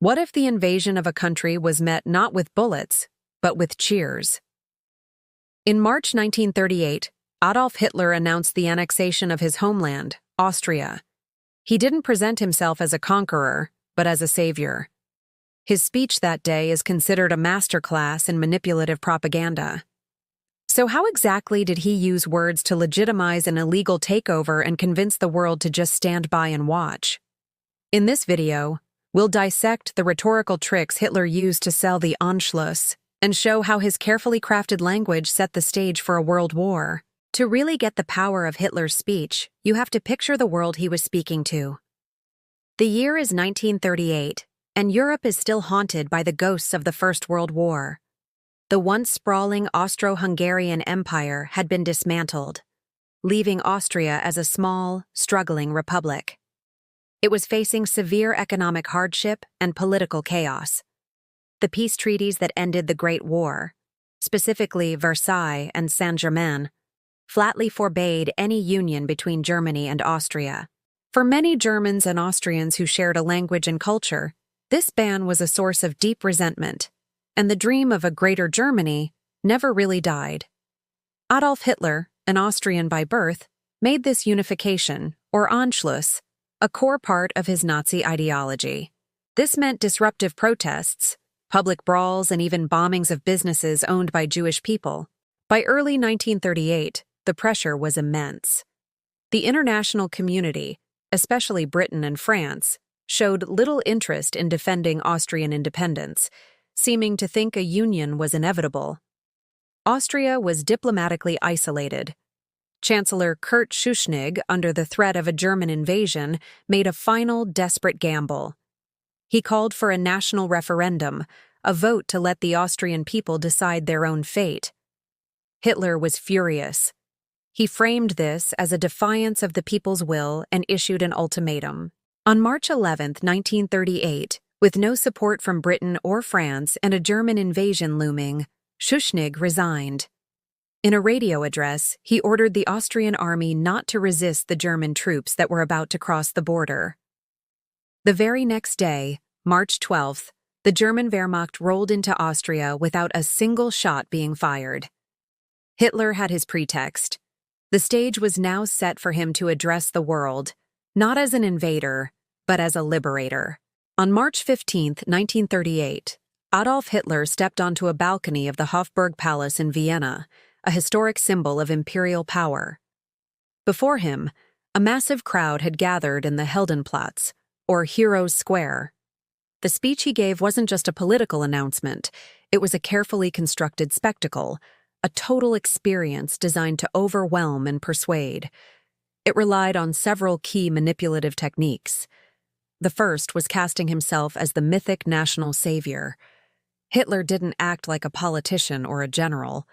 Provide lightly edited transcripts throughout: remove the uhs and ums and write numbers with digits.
What if the invasion of a country was met not with bullets, but with cheers? In March 1938, Adolf Hitler announced the annexation of his homeland, Austria. He didn't present himself as a conqueror, but as a savior. His speech that day is considered a masterclass in manipulative propaganda. So how exactly did he use words to legitimize an illegal takeover and convince the world to just stand by and watch? In this video, we'll dissect the rhetorical tricks Hitler used to sell the Anschluss and show how his carefully crafted language set the stage for a world war. To really get the power of Hitler's speech, you have to picture the world he was speaking to. The year is 1938, and Europe is still haunted by the ghosts of the First World War. The once sprawling Austro-Hungarian Empire had been dismantled, leaving Austria as a small, struggling republic. It was facing severe economic hardship and political chaos. The peace treaties that ended the Great War, specifically Versailles and Saint-Germain, flatly forbade any union between Germany and Austria. For many Germans and Austrians who shared a language and culture, this ban was a source of deep resentment, and the dream of a greater Germany never really died. Adolf Hitler, an Austrian by birth, made this unification, or Anschluss, a core part of his Nazi ideology. This meant disruptive protests, public brawls, and even bombings of businesses owned by Jewish people. By early 1938, the pressure was immense. The international community, especially Britain and France, showed little interest in defending Austrian independence, seeming to think a union was inevitable. Austria was diplomatically isolated. Chancellor Kurt Schuschnigg, under the threat of a German invasion, made a final desperate gamble. He called for a national referendum, a vote to let the Austrian people decide their own fate. Hitler was furious. He framed this as a defiance of the people's will and issued an ultimatum. On March 11, 1938, with no support from Britain or France and a German invasion looming, Schuschnigg resigned. In a radio address, he ordered the Austrian army not to resist the German troops that were about to cross the border. The very next day, March 12th, the German Wehrmacht rolled into Austria without a single shot being fired. Hitler had his pretext. The stage was now set for him to address the world, not as an invader, but as a liberator. On March 15, 1938, Adolf Hitler stepped onto a balcony of the Hofburg Palace in Vienna, a historic symbol of imperial power. Before him, a massive crowd had gathered in the Heldenplatz, or Heroes' Square. The speech he gave wasn't just a political announcement, it was a carefully constructed spectacle, a total experience designed to overwhelm and persuade. It relied on several key manipulative techniques. The first was casting himself as the mythic national savior. Hitler didn't act like a politician or a general.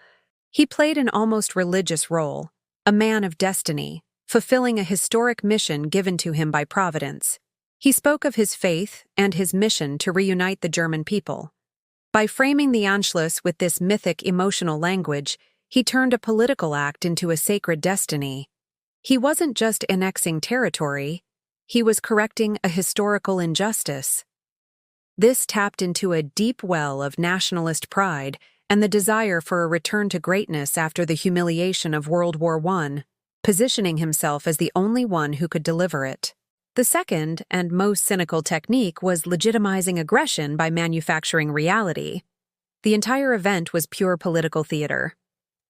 He played an almost religious role, a man of destiny, fulfilling a historic mission given to him by Providence. He spoke of his faith and his mission to reunite the German people. By framing the Anschluss with this mythic emotional language, he turned a political act into a sacred destiny. He wasn't just annexing territory, he was correcting a historical injustice. This tapped into a deep well of nationalist pride and the desire for a return to greatness after the humiliation of World War I, positioning himself as the only one who could deliver it. The second and most cynical technique was legitimizing aggression by manufacturing reality. The entire event was pure political theater.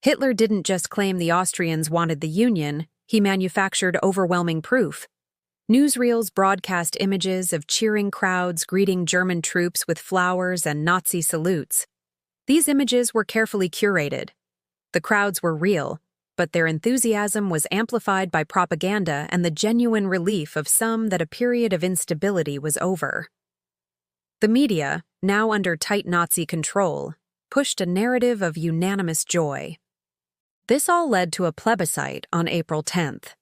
Hitler didn't just claim the Austrians wanted the Union, he manufactured overwhelming proof. Newsreels broadcast images of cheering crowds greeting German troops with flowers and Nazi salutes. These images were carefully curated. The crowds were real, but their enthusiasm was amplified by propaganda and the genuine relief of some that a period of instability was over. The media, now under tight Nazi control, pushed a narrative of unanimous joy. This all led to a plebiscite on April 10th.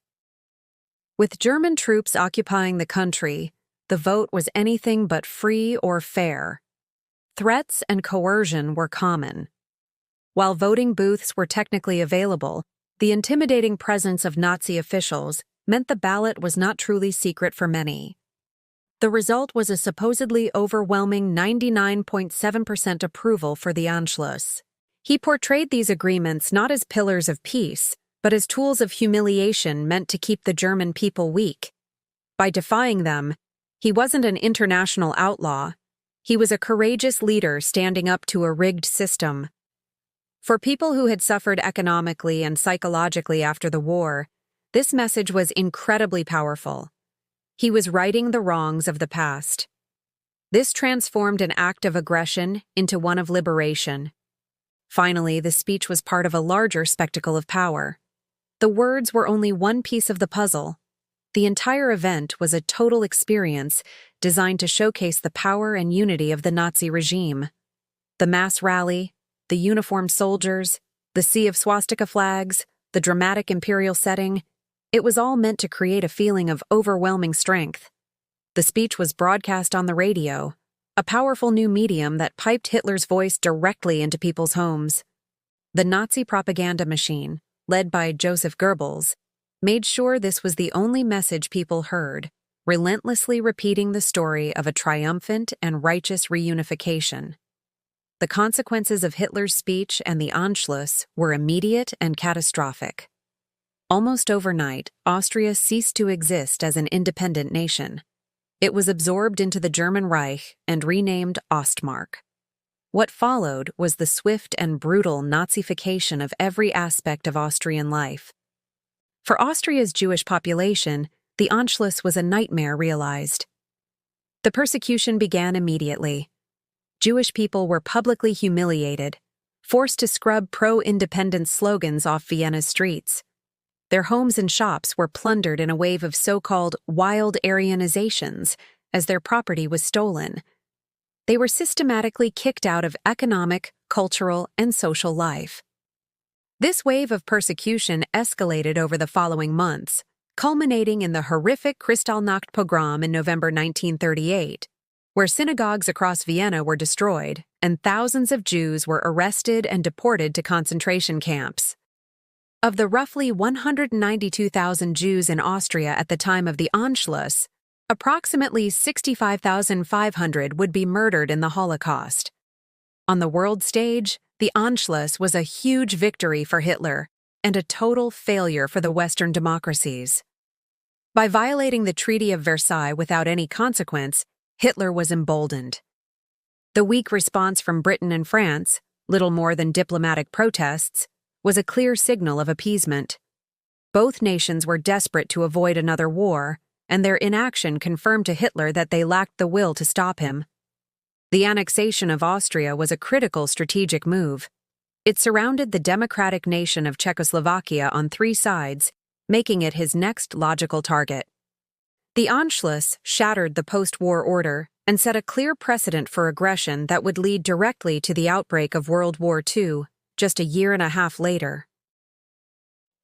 With German troops occupying the country, the vote was anything but free or fair. Threats and coercion were common. While voting booths were technically available, the intimidating presence of Nazi officials meant the ballot was not truly secret for many. The result was a supposedly overwhelming 99.7% approval for the Anschluss. He portrayed these agreements not as pillars of peace, but as tools of humiliation meant to keep the German people weak. By defying them, he wasn't an international outlaw. He was a courageous leader standing up to a rigged system. For people who had suffered economically and psychologically after the war, this message was incredibly powerful. He was righting the wrongs of the past. This transformed an act of aggression into one of liberation. Finally, the speech was part of a larger spectacle of power. The words were only one piece of the puzzle. The entire event was a total experience designed to showcase the power and unity of the Nazi regime. The mass rally, the uniformed soldiers, the sea of swastika flags, the dramatic imperial setting, it was all meant to create a feeling of overwhelming strength. The speech was broadcast on the radio, a powerful new medium that piped Hitler's voice directly into people's homes. The Nazi propaganda machine, led by Joseph Goebbels, made sure this was the only message people heard, relentlessly repeating the story of a triumphant and righteous reunification. The consequences of Hitler's speech and the Anschluss were immediate and catastrophic. Almost overnight, Austria ceased to exist as an independent nation. It was absorbed into the German Reich and renamed Ostmark. What followed was the swift and brutal Nazification of every aspect of Austrian life. For Austria's Jewish population, the Anschluss was a nightmare realized. The persecution began immediately. Jewish people were publicly humiliated, forced to scrub pro-independence slogans off Vienna's streets. Their homes and shops were plundered in a wave of so-called wild Aryanizations, as their property was stolen. They were systematically kicked out of economic, cultural, and social life. This wave of persecution escalated over the following months, culminating in the horrific Kristallnacht pogrom in November 1938, where synagogues across Vienna were destroyed and thousands of Jews were arrested and deported to concentration camps. Of the roughly 192,000 Jews in Austria at the time of the Anschluss, approximately 65,500 would be murdered in the Holocaust. On the world stage, the Anschluss was a huge victory for Hitler and a total failure for the Western democracies. By violating the Treaty of Versailles without any consequence, Hitler was emboldened. The weak response from Britain and France, little more than diplomatic protests, was a clear signal of appeasement. Both nations were desperate to avoid another war, and their inaction confirmed to Hitler that they lacked the will to stop him. The annexation of Austria was a critical strategic move. It surrounded the democratic nation of Czechoslovakia on three sides, making it his next logical target. The Anschluss shattered the post-war order and set a clear precedent for aggression that would lead directly to the outbreak of World War II, just a year and a half later.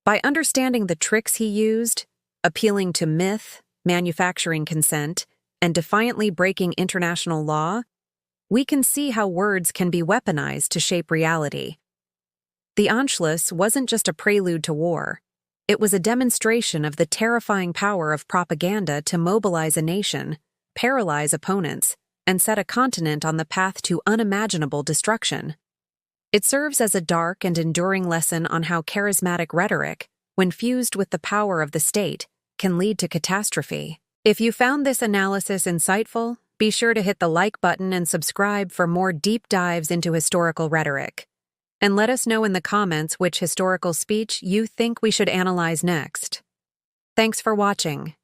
By understanding the tricks he used, appealing to myth, manufacturing consent, and defiantly breaking international law, we can see how words can be weaponized to shape reality. The Anschluss wasn't just a prelude to war. It was a demonstration of the terrifying power of propaganda to mobilize a nation, paralyze opponents, and set a continent on the path to unimaginable destruction. It serves as a dark and enduring lesson on how charismatic rhetoric, when fused with the power of the state, can lead to catastrophe. If you found this analysis insightful, be sure to hit the like button and subscribe for more deep dives into historical rhetoric. And let us know in the comments which historical speech you think we should analyze next. Thanks for watching.